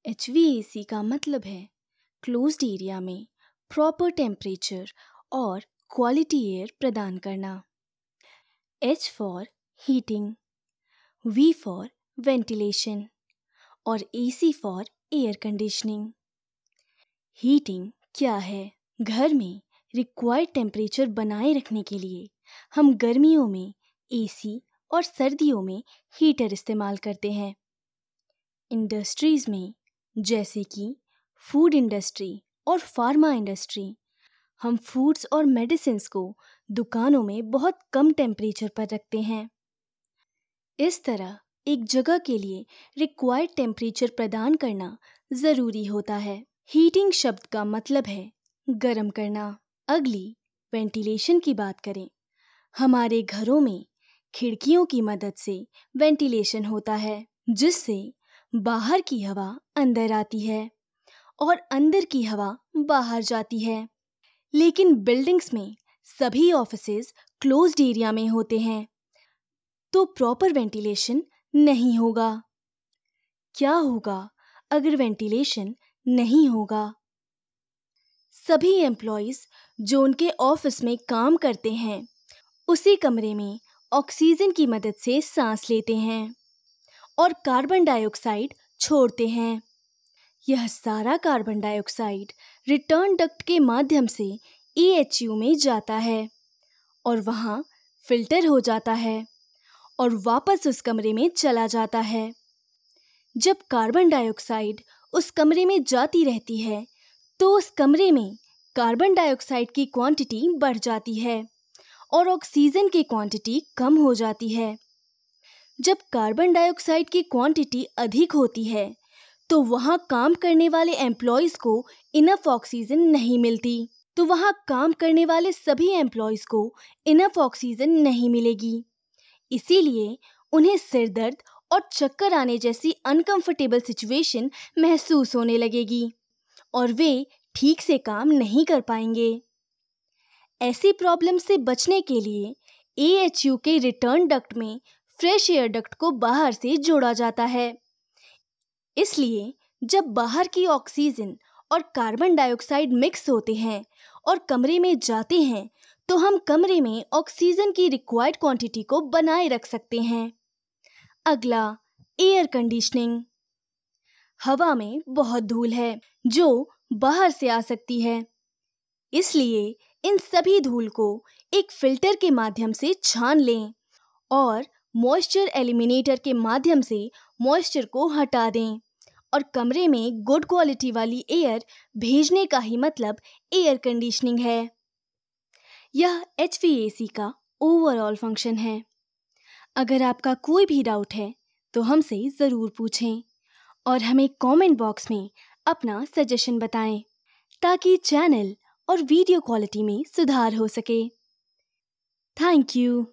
HVAC का मतलब है क्लोज्ड एरिया में प्रॉपर टेम्परेचर और क्वालिटी एयर प्रदान करना। H for heating, V for ventilation और AC for air conditioning. Heating क्या है? घर में रिक्वायर्ड टेम्परेचर बनाए रखने के लिए हम गर्मियों में AC और सर्दियों में हीटर इस्तेमाल करते हैं। इंडस्ट्रीज़ में जैसे कि फूड इंडस्ट्री और फार्मा इंडस्ट्री, हम फूड्स और मेडिसिन्स को दुकानों में बहुत कम टेम्परेचर पर रखते हैं। इस तरह एक जगह के लिए रिक्वायर्ड टेम्परेचर प्रदान करना ज़रूरी होता है। हीटिंग शब्द का मतलब है गर्म करना। अगली वेंटिलेशन की बात करें। हमारे घरों में खिड़कियों की मदद से वेंटिलेशन होता है, जिससे बाहर की हवा अंदर आती है और अंदर की हवा बाहर जाती है। लेकिन बिल्डिंग्स में सभी ऑफिसेज क्लोज्ड एरिया में होते हैं, तो प्रॉपर वेंटिलेशन नहीं होगा। क्या होगा अगर वेंटिलेशन नहीं होगा? सभी एम्प्लॉयज़ जो उनके ऑफिस में काम करते हैं, उसी कमरे में ऑक्सीजन की मदद से सांस लेते हैं और कार्बन डाइऑक्साइड छोड़ते हैं। यह सारा कार्बन डाइऑक्साइड रिटर्न डक्ट के माध्यम से AHU में जाता है और वहाँ फिल्टर हो जाता है और वापस उस कमरे में चला जाता है। जब कार्बन डाइऑक्साइड उस कमरे में जाती रहती है, तो उस कमरे में कार्बन डाइऑक्साइड की क्वांटिटी बढ़ जाती है और ऑक्सीजन की क्वांटिटी कम हो जाती है। जब कार्बन डाइऑक्साइड की क्वांटिटी अधिक होती है, तो वहाँ काम करने वाले एम्प्लॉयज़ को इनफ ऑक्सीजन नहीं मिलती, तो वहाँ काम करने वाले सभी एम्प्लॉयज़ को इनफ ऑक्सीजन नहीं मिलेगी। इसीलिए उन्हें सिर दर्द और चक्कर आने जैसी अनकंफर्टेबल सिचुएशन महसूस होने लगेगी और वे ठीक से काम नहीं कर पाएंगे। ऐसी प्रॉब्लम से बचने के लिए AHU के रिटर्न डक्ट में फ्रेश एयर डक्ट को बाहर से जोड़ा जाता है। इसलिए जब बाहर की ऑक्सीजन और कार्बन डाइऑक्साइड मिक्स होते हैं और कमरे में जाते हैं, तो हम कमरे में ऑक्सीजन की रिक्वायर्ड क्वांटिटी को बनाए रख सकते हैं। अगला, एयर कंडीशनिंग। हवा में बहुत धूल है जो बाहर से आ सकती है, इसलिए इन सभी धूल को एक फिल्टर के माध्यम से छान लें और मॉइस्चर एलिमिनेटर के माध्यम से मॉइस्चर को हटा दें और कमरे में गुड क्वालिटी वाली एयर भेजने का ही मतलब एयर कंडीशनिंग है। यह HVAC का ओवरऑल फंक्शन है। अगर आपका कोई भी डाउट है तो हमसे ज़रूर पूछें और हमें कमेंट बॉक्स में अपना सजेशन बताएं, ताकि चैनल और वीडियो क्वालिटी में सुधार हो सके। Thank you.